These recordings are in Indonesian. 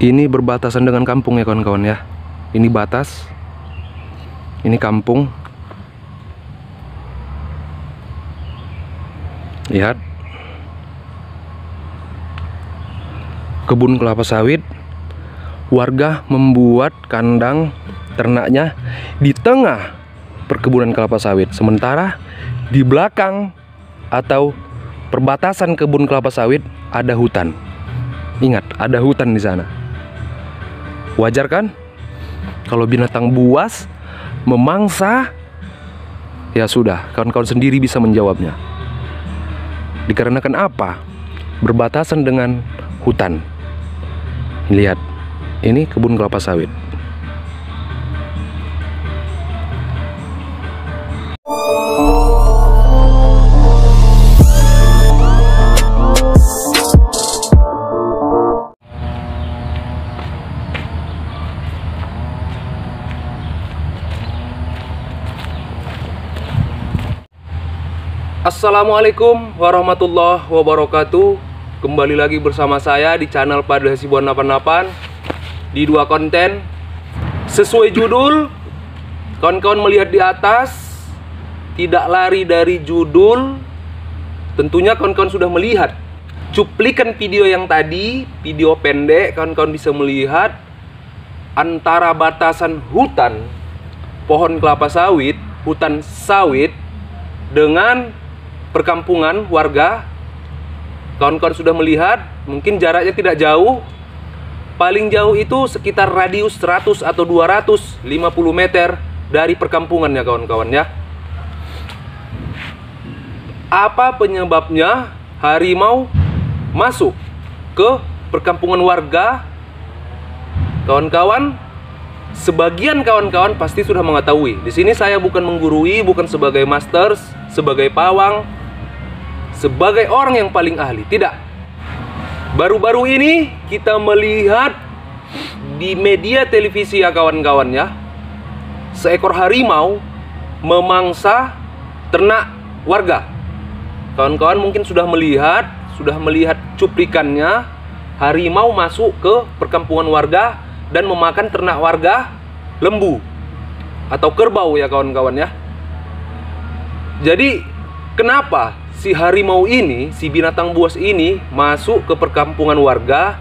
Ini berbatasan dengan kampung ya kawan-kawan ya. Ini batas, ini kampung. Lihat, kebun kelapa sawit. Warga membuat kandang ternaknya di tengah perkebunan kelapa sawit. Sementara di belakang atau perbatasan kebun kelapa sawit ada hutan. Ingat, ada hutan di sana. Wajar kan? Kalau binatang buas memangsa, ya sudah, kawan-kawan sendiri bisa menjawabnya. Dikarenakan apa? Berbatasan dengan hutan. Lihat, ini kebun kelapa sawit. Assalamualaikum warahmatullahi wabarakatuh. Kembali lagi bersama saya di channel Pada Hasibuan 88 di dua konten. Sesuai judul, kawan-kawan melihat di atas, tidak lari dari judul. Tentunya kawan-kawan sudah melihat cuplikan video yang tadi, video pendek. Kawan-kawan bisa melihat antara batasan hutan pohon kelapa sawit, hutan sawit, dengan perkampungan warga. Kawan-kawan sudah melihat, mungkin jaraknya tidak jauh. Paling jauh itu sekitar radius 100 atau 250 meter dari perkampungan ya kawan-kawan ya. Apa penyebabnya harimau masuk ke perkampungan warga? Kawan-kawan, sebagian kawan-kawan pasti sudah mengetahui. Di sini saya bukan menggurui, bukan sebagai masters, sebagai pawang, sebagai orang yang paling ahli, tidak. Baru-baru ini kita melihat di media televisi ya kawan-kawan ya, seekor harimau memangsa ternak warga. Kawan-kawan mungkin sudah melihat cuplikannya. Harimau masuk ke perkampungan warga dan memakan ternak warga, lembu atau kerbau ya kawan-kawan ya. Jadi kenapa si harimau ini, si binatang buas ini masuk ke perkampungan warga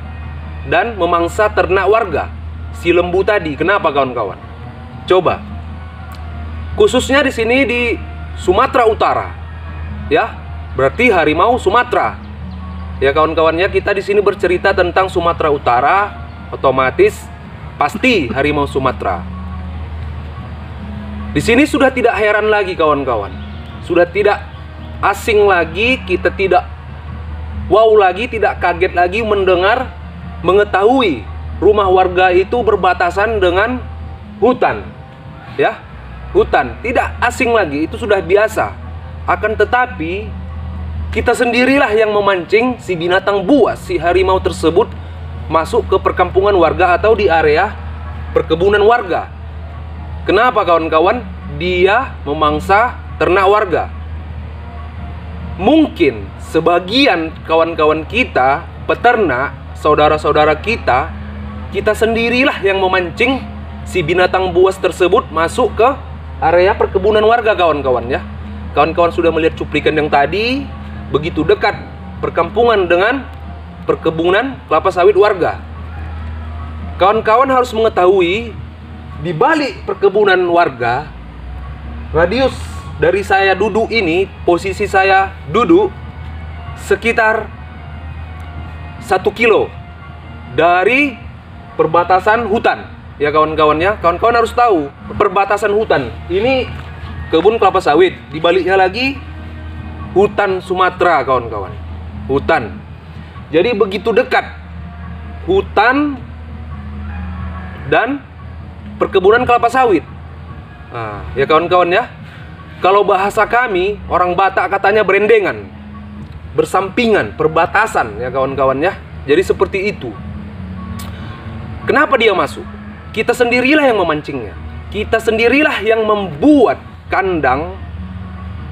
dan memangsa ternak warga, si lembu tadi? Kenapa kawan-kawan? Coba, khususnya di sini di Sumatera Utara, ya, berarti harimau Sumatera. Ya kawan-kawannya, kita di sini bercerita tentang Sumatera Utara, otomatis pasti harimau Sumatera. Di sini sudah tidak heran lagi kawan-kawan, sudah tidak asing lagi, kita tidak wow lagi, tidak kaget lagi mendengar, mengetahui rumah warga itu berbatasan dengan hutan. Ya, hutan, tidak asing lagi, itu sudah biasa. Akan tetapi kita sendirilah yang memancing si binatang buas, si harimau tersebut masuk ke perkampungan warga atau di area perkebunan warga. Kenapa kawan-kawan? Dia memangsa ternak warga. Mungkin sebagian kawan-kawan kita, peternak, saudara-saudara kita, kita sendirilah yang memancing si binatang buas tersebut masuk ke area perkebunan warga kawan-kawan ya. Kawan-kawan sudah melihat cuplikan yang tadi, begitu dekat perkampungan dengan perkebunan kelapa sawit warga. Kawan-kawan harus mengetahui, di balik perkebunan warga, radius dari saya duduk ini, posisi saya duduk sekitar 1 kilo dari perbatasan hutan. Ya kawan-kawan ya, kawan-kawan harus tahu perbatasan hutan. Ini kebun kelapa sawit, di baliknya lagi hutan Sumatera kawan-kawan. Hutan. Jadi begitu dekat hutan dan perkebunan kelapa sawit. Nah, ya kawan-kawan ya. Kalau bahasa kami, orang Batak katanya berendengan, bersampingan, perbatasan ya kawan-kawan ya. Jadi seperti itu. Kenapa dia masuk? Kita sendirilah yang memancingnya. Kita sendirilah yang membuat kandang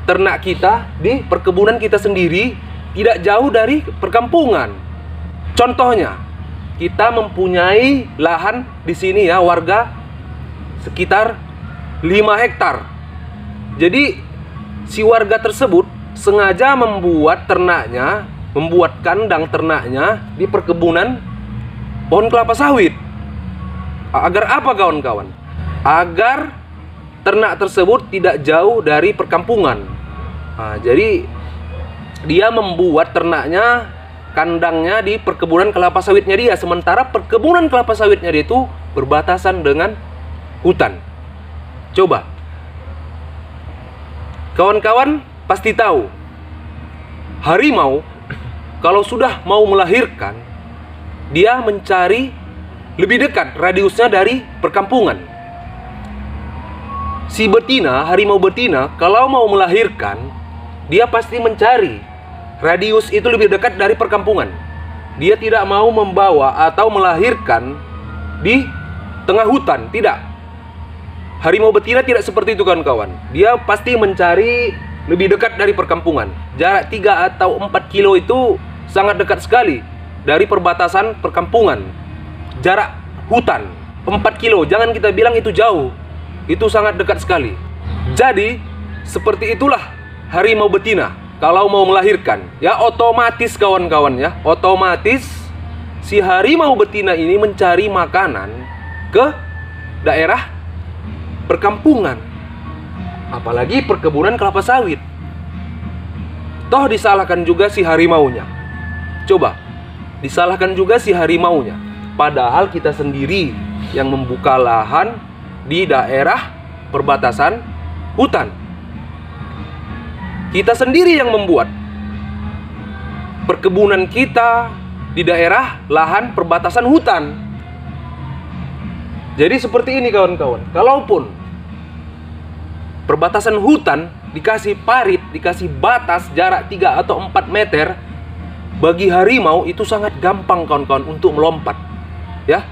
ternak kita di perkebunan kita sendiri, tidak jauh dari perkampungan. Contohnya, kita mempunyai lahan di sini ya, warga sekitar 5 hektar. Jadi si warga tersebut sengaja membuat ternaknya, membuat kandang ternaknya di perkebunan pohon kelapa sawit. Agar apa kawan-kawan? Agar ternak tersebut tidak jauh dari perkampungan. Jadi dia membuat ternaknya, kandangnya di perkebunan kelapa sawitnya dia, sementara perkebunan kelapa sawitnya dia itu berbatasan dengan hutan. Coba, kawan-kawan pasti tahu, harimau kalau sudah mau melahirkan, dia mencari lebih dekat radiusnya dari perkampungan. Si betina, harimau betina, kalau mau melahirkan, dia pasti mencari radius itu lebih dekat dari perkampungan. Dia tidak mau membawa atau melahirkan di tengah hutan, tidak. Harimau betina tidak seperti itu kawan-kawan. Dia pasti mencari lebih dekat dari perkampungan. Jarak 3 atau 4 kilo itu sangat dekat sekali dari perbatasan perkampungan. Jarak hutan 4 kilo, jangan kita bilang itu jauh. Itu sangat dekat sekali. Jadi seperti itulah harimau betina kalau mau melahirkan. Ya otomatis kawan-kawan ya, otomatis si harimau betina ini mencari makanan ke daerah perkampungan, apalagi perkebunan kelapa sawit. Toh disalahkan juga si harimaunya. Coba, disalahkan juga si harimaunya. Padahal kita sendiri yang membuka lahan di daerah perbatasan hutan. Kita sendiri yang membuat perkebunan kita di daerah lahan perbatasan hutan. Jadi seperti ini kawan-kawan. Kalaupun perbatasan hutan dikasih parit, dikasih batas jarak 3 atau 4 meter, bagi harimau itu sangat gampang kawan-kawan untuk melompat. Ya.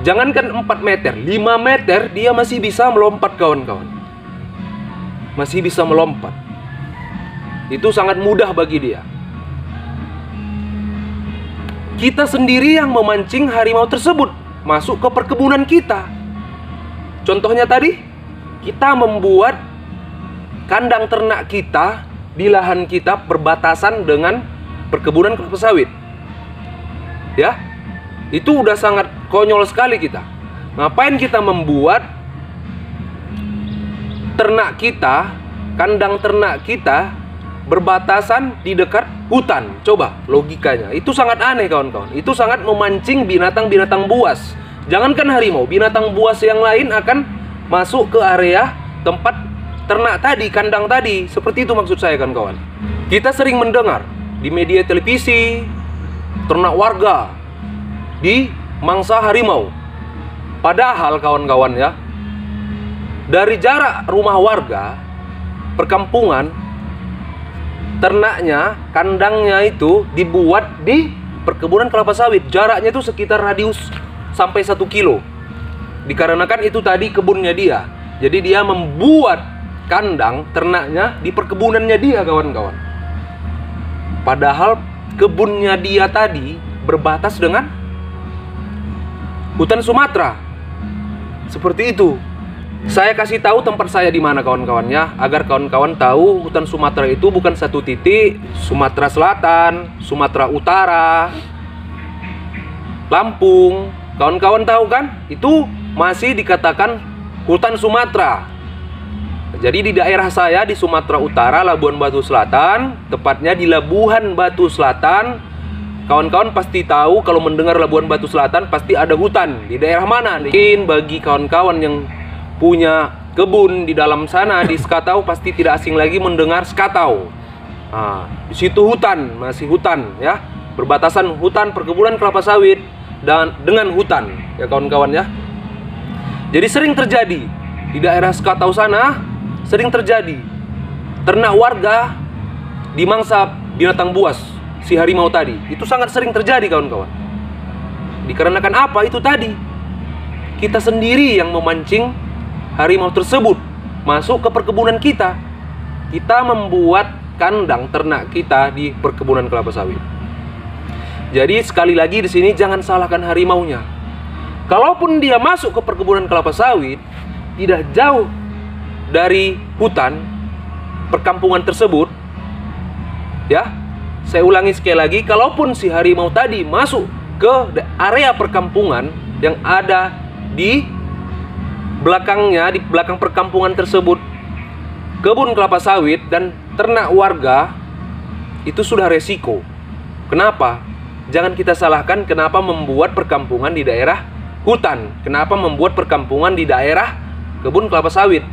Jangankan 4 meter, 5 meter dia masih bisa melompat kawan-kawan. Masih bisa melompat. Itu sangat mudah bagi dia. Kita sendiri yang memancing harimau tersebut masuk ke perkebunan kita. Contohnya tadi, kita membuat kandang ternak kita di lahan kita berbatasan dengan perkebunan kelapa sawit. Ya, itu udah sangat konyol sekali kita. Ngapain kita membuat ternak kita, kandang ternak kita berbatasan di dekat hutan? Coba logikanya, itu sangat aneh kawan-kawan. Itu sangat memancing binatang-binatang buas. Jangankan harimau, binatang buas yang lain akan masuk ke area tempat ternak tadi, kandang tadi. Seperti itu maksud saya kawan-kawan. Kita sering mendengar di media televisi, ternak warga di mangsa harimau. Padahal kawan-kawan ya, dari jarak rumah warga, perkampungan, ternaknya, kandangnya itu dibuat di perkebunan kelapa sawit. Jaraknya itu sekitar radius sampai 1 kilo. Dikarenakan itu tadi kebunnya dia. Jadi dia membuat kandang ternaknya di perkebunannya dia kawan-kawan. Padahal kebunnya dia tadi berbatas dengan hutan Sumatera. Seperti itu. Saya kasih tahu tempat saya di mana kawan-kawan ya, agar kawan-kawan tahu hutan Sumatera itu bukan satu titik. Sumatera Selatan, Sumatera Utara, Lampung. Kawan-kawan tahu kan? Itu masih dikatakan hutan Sumatera. Jadi di daerah saya di Sumatera Utara, Labuan Batu Selatan, tepatnya di Labuhan Batu Selatan. Kawan-kawan pasti tahu kalau mendengar Labuan Batu Selatan pasti ada hutan. Di daerah mana? Mungkin bagi kawan-kawan yang punya kebun di dalam sana di Sekatau pasti tidak asing lagi mendengar Sekatau. Di situ hutan, masih hutan ya. Perbatasan hutan perkebunan kelapa sawit dan dengan hutan ya kawan-kawan ya. Jadi sering terjadi di daerah Sekatau sana, sering terjadi ternak warga dimangsa binatang buas, si harimau tadi. Itu sangat sering terjadi kawan-kawan. Dikarenakan apa? Itu tadi, kita sendiri yang memancing harimau tersebut masuk ke perkebunan kita. Kita membuat kandang ternak kita di perkebunan kelapa sawit. Jadi sekali lagi di sini jangan salahkan harimaunya. Kalaupun dia masuk ke perkebunan kelapa sawit, tidak jauh dari hutan perkampungan tersebut, ya. Saya ulangi sekali lagi, kalaupun si harimau tadi masuk ke area perkampungan yang ada di belakangnya, di belakang perkampungan tersebut, kebun kelapa sawit dan ternak warga, itu sudah resiko. Kenapa? Jangan kita salahkan kenapa membuat perkampungan di daerah hutan, kenapa membuat perkampungan di daerah kebun kelapa sawit.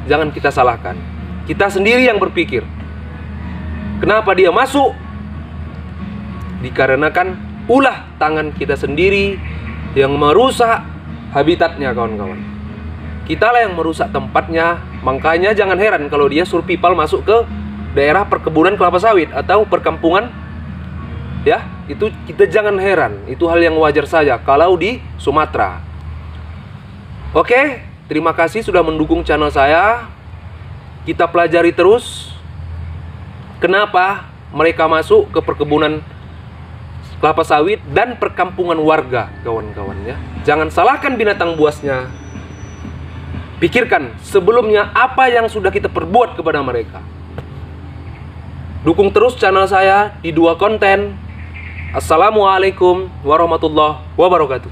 Jangan kita salahkan. Kita sendiri yang berpikir. Kenapa dia masuk? Dikarenakan ulah tangan kita sendiri yang merusak habitatnya, kawan-kawan. Kitalah yang merusak tempatnya. Makanya jangan heran kalau dia survival masuk ke daerah perkebunan kelapa sawit atau perkampungan. Ya, itu kita jangan heran. Itu hal yang wajar saja kalau di Sumatera. Oke, terima kasih sudah mendukung channel saya. Kita pelajari terus kenapa mereka masuk ke perkebunan kelapa sawit dan perkampungan warga, kawan-kawan ya. Jangan salahkan binatang buasnya. Pikirkan sebelumnya apa yang sudah kita perbuat kepada mereka. Dukung terus channel saya di dua konten. Assalamualaikum warahmatullahi wabarakatuh.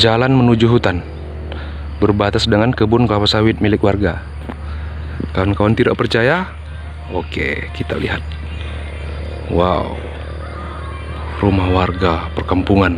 Jalan menuju hutan berbatas dengan kebun kelapa sawit milik warga. Kawan-kawan tidak percaya? Oke, kita lihat. Wow, rumah warga perkampungan.